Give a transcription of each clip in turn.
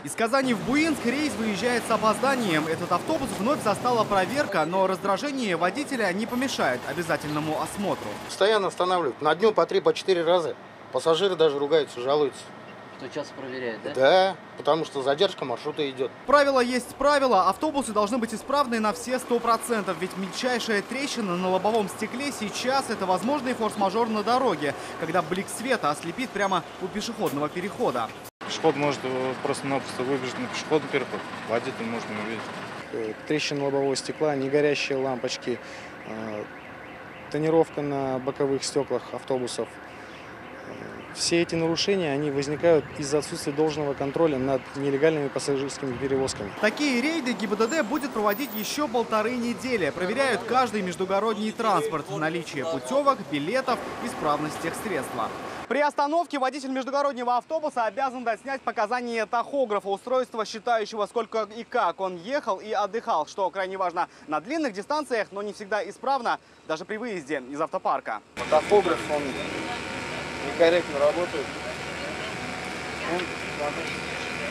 Из Казани в Буинск рейс выезжает с опозданием. Этот автобус вновь застала проверка, но раздражение водителя не помешает обязательному осмотру. Постоянно останавливают. На дню по 3-4 раза. Пассажиры даже ругаются, жалуются. Что час проверяют, да? Да, потому что задержка маршрута идет. Правило есть правило. Автобусы должны быть исправны на все 100%. Ведь мельчайшая трещина на лобовом стекле сейчас – это возможный форс-мажор на дороге, когда блик света ослепит прямо у пешеходного перехода. Пешеход может просто-напросто выбежать на пешеходный переход. Водитель может не увидеть. Трещина лобового стекла, негорящие лампочки, тонировка на боковых стеклах автобусов. Все эти нарушения, они возникают из-за отсутствия должного контроля над нелегальными пассажирскими перевозками. Такие рейды ГИБДД будет проводить еще 1,5 недели. Проверяют каждый междугородний транспорт, наличие путевок, билетов, исправность техсредства. При остановке водитель междугороднего автобуса обязан снять показания тахографа, устройства, считающего, сколько и как он ехал и отдыхал, что крайне важно на длинных дистанциях, но не всегда исправно, даже при выезде из автопарка. Тахограф, он некорректно работает.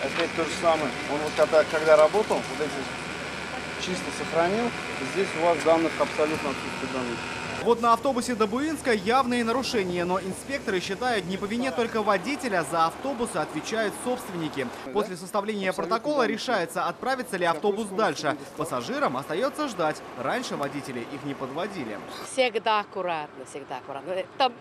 Опять то же самое. Он вот когда работал, вот эти чисто сохранил. Здесь у вас данных абсолютно отсутствует данных. Вот на автобусе до Буинска явные нарушения, но инспекторы считают, не по вине только водителя, за автобусы отвечают собственники. После составления протокола решается, отправится ли автобус дальше. Пассажирам остается ждать. Раньше водители их не подводили. Всегда аккуратно, всегда аккуратно.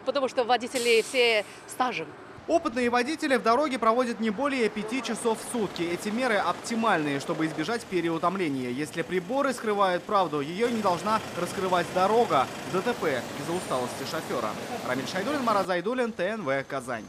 Потому что водители все стажем. Опытные водители в дороге проводят не более 5 часов в сутки. Эти меры оптимальные, чтобы избежать переутомления. Если приборы скрывают правду, ее не должна раскрывать дорога. ДТП из-за усталости шофера. Рамиль Шайдуллин, Марат Зайдуллин, ТНВ, Казань.